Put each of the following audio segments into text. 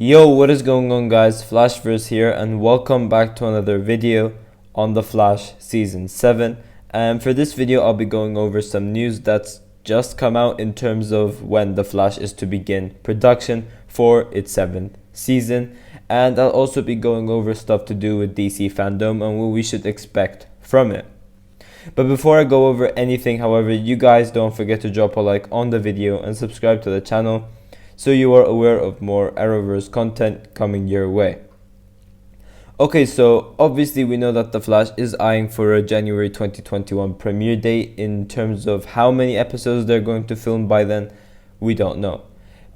Yo, what is going on, guys? Flashverse here, and welcome back to another video on The Flash Season 7. And for this video, I'll be going over some news that's just come out in terms of when The Flash is to begin production for its 7th season. And I'll also be going over stuff to do with DC Fandome and what we should expect from it. But before I go over anything, however, you guys don't forget to drop a like on the video and subscribe to the channel so you are aware of more Arrowverse content coming your way. Okay, so obviously we know that The Flash is eyeing for a January 2021 premiere date. In terms of how many episodes they're going to film by then, we don't know.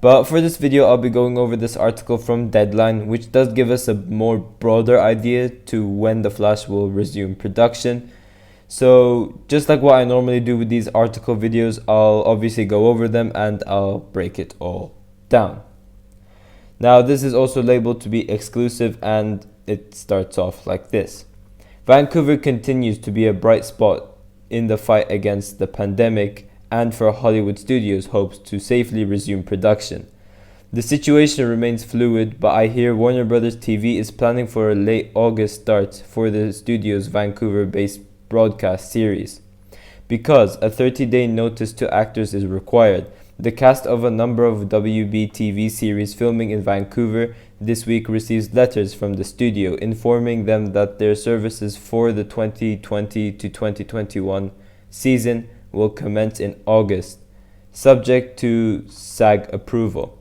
But for this video, I'll be going over this article from Deadline, which does give us a more broader idea to when The Flash will resume production. So just like what I normally do with these article videos, I'll obviously go over them and I'll break it all down. Now this is also labeled to be exclusive and it starts off like this. Vancouver continues to be a bright spot in the fight against the pandemic and for Hollywood studios hopes to safely resume production. The situation remains fluid, but I hear Warner Bros. TV is planning for a late August start for the studio's Vancouver-based broadcast series. Because a 30-day notice to actors is required, the cast of a number of WB TV series filming in Vancouver this week receives letters from the studio informing them that their services for the 2020 to 2021 season will commence in August, subject to SAG approval.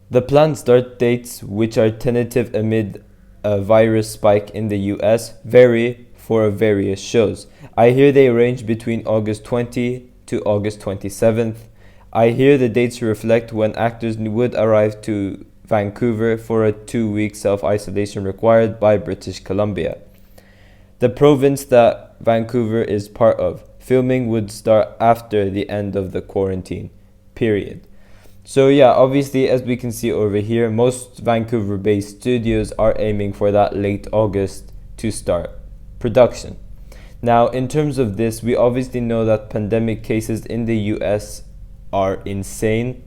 The planned start dates, which are tentative amid a virus spike in the US, vary for various shows. I hear they range between August 20 to August 27th. I hear the dates reflect when actors would arrive to Vancouver for a 2-week self-isolation required by British Columbia, the province that Vancouver is part of. Filming would start after the end of the quarantine period. So yeah, obviously, as we can see over here, most Vancouver-based studios are aiming for that late August to start production. Now, in terms of this, we obviously know that pandemic cases in the US are insane.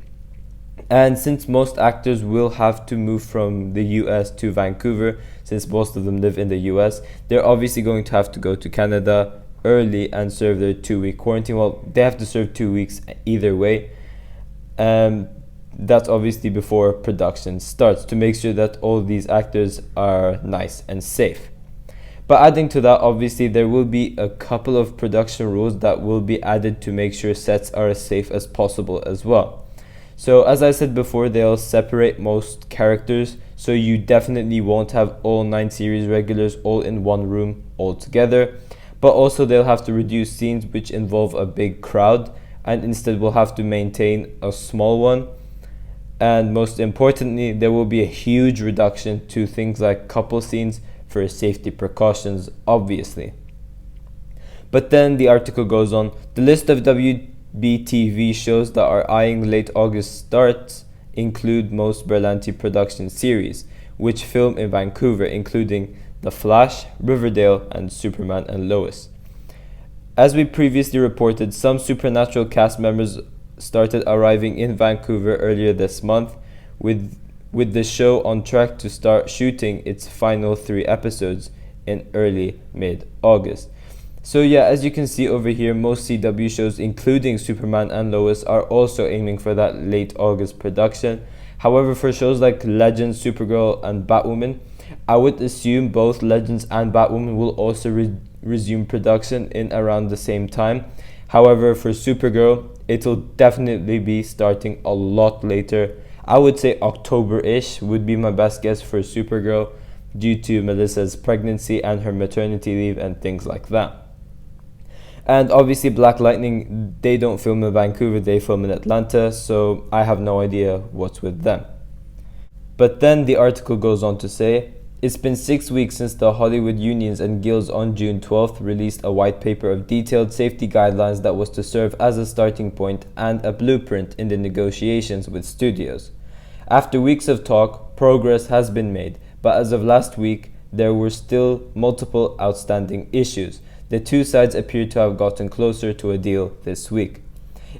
And since most actors will have to move from the US to Vancouver, since most of them live in the US, they're obviously going to have to go to Canada early and serve their 2-week quarantine. Well, they have to serve 2 weeks either way. That's obviously before production starts to make sure that all these actors are nice and safe. But adding to that, obviously, there will be a couple of production rules that will be added to make sure sets are as safe as possible as well. So as I said before, they'll separate most characters, so you definitely won't have all 9 series regulars all in one room all together. But also they'll have to reduce scenes which involve a big crowd and instead will have to maintain a small one. And most importantly, there will be a huge reduction to things like couple scenes for safety precautions, obviously. But then the article goes on. The list of WB TV shows that are eyeing late August starts include most Berlanti production series, which film in Vancouver, including The Flash, Riverdale, and Superman and Lois. As we previously reported, some Supernatural cast members started arriving in Vancouver earlier this month, with the show on track to start shooting its final 3 episodes in early mid-August. So yeah, as you can see over here, most CW shows, including Superman and Lois, are also aiming for that late August production. However, for shows like Legends, Supergirl, and Batwoman, I would assume both Legends and Batwoman will also resume production in around the same time. However, for Supergirl, it'll definitely be starting a lot later. I would say October-ish would be my best guess for Supergirl due to Melissa's pregnancy and her maternity leave and things like that. And obviously Black Lightning, they don't film in Vancouver, they film in Atlanta, so I have no idea what's with them. But then the article goes on to say, it's been 6 weeks since the Hollywood unions and guilds on June 12th released a white paper of detailed safety guidelines that was to serve as a starting point and a blueprint in the negotiations with studios. After weeks of talk, progress has been made, but as of last week, there were still multiple outstanding issues. The two sides appear to have gotten closer to a deal this week.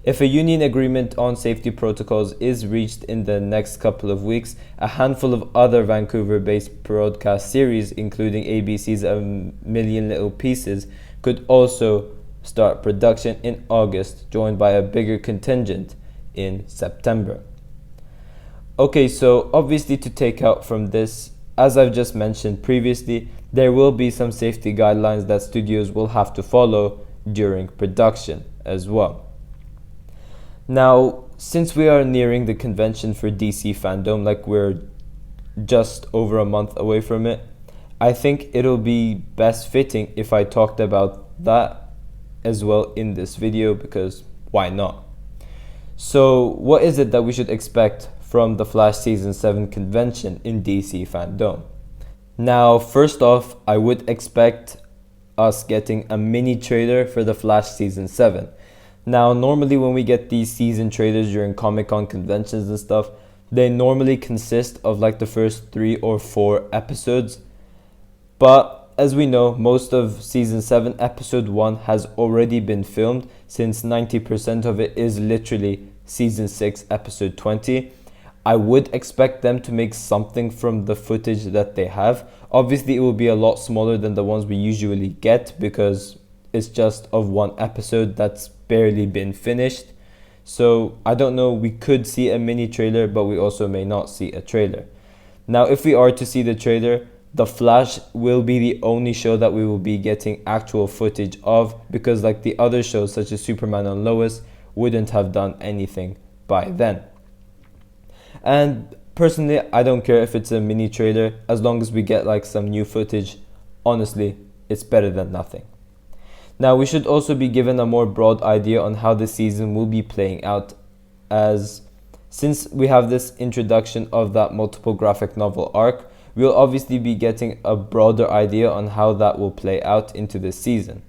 If a union agreement on safety protocols is reached in the next couple of weeks, a handful of other Vancouver-based broadcast series, including ABC's A Million Little Pieces, could also start production in August, joined by a bigger contingent in September. Okay, so obviously to take out from this, as I've just mentioned previously, there will be some safety guidelines that studios will have to follow during production as well. Now, since we are nearing the convention for DC Fandome, like we're just over a month away from it, I think it'll be best fitting if I talked about that as well in this video, because why not? So what is it that we should expect from the Flash Season 7 convention in DC Fandome? Now, first off, I would expect us getting a mini trailer for the Flash Season 7. Now, normally when we get these season trailers during Comic-Con conventions and stuff, they normally consist of like the first 3 or 4 episodes. But as we know, most of Season 7 Episode 1 has already been filmed, since 90% of it is literally Season 6 Episode 20. I would expect them to make something from the footage that they have. Obviously, it will be a lot smaller than the ones we usually get, because it's just of one episode that's barely been finished. So I don't know, we could see a mini trailer, but we also may not see a trailer. Now, if we are to see the trailer, The Flash will be the only show that we will be getting actual footage of, because like the other shows such as Superman and Lois wouldn't have done anything by then. And personally, I don't care if it's a mini trailer, as long as we get like some new footage. Honestly, it's better than nothing. Now, we should also be given a more broad idea on how the season will be playing out, as since we have this introduction of that multiple graphic novel arc, we'll obviously be getting a broader idea on how that will play out into this season.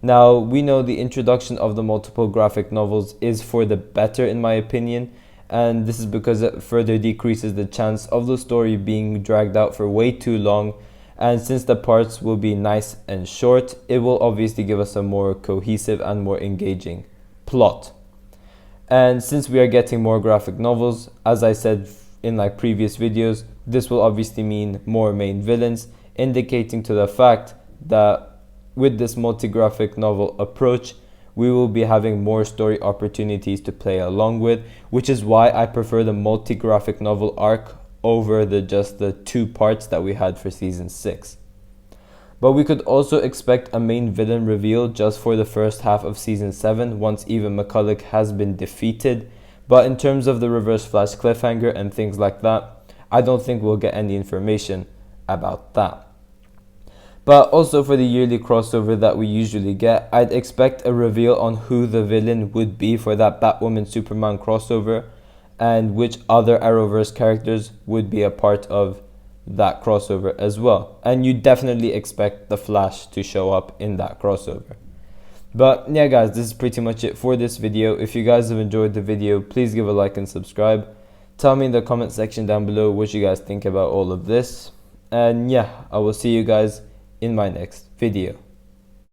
Now, we know the introduction of the multiple graphic novels is for the better in my opinion, and this is because it further decreases the chance of the story being dragged out for way too long. And since the parts will be nice and short, it will obviously give us a more cohesive and more engaging plot. And since we are getting more graphic novels, as I said in like previous videos, this will obviously mean more main villains, indicating to the fact that with this multi-graphic novel approach, we will be having more story opportunities to play along with, which is why I prefer the multi-graphic novel arc over just the 2 parts that we had for Season 6. But we could also expect a main villain reveal just for the first half of Season 7 once Even McCulloch has been defeated. But in terms of the Reverse Flash cliffhanger and things like that, I don't think we'll get any information about that. But also for the yearly crossover that we usually get, I'd expect a reveal on who the villain would be for that Batwoman Superman crossover, and which other Arrowverse characters would be a part of that crossover as well. And you definitely expect the Flash to show up in that crossover. But yeah guys, this is pretty much it for this video. If you guys have enjoyed the video, please give a like and subscribe. Tell me in the comment section down below what you guys think about all of this. And yeah, I will see you guys in my next video.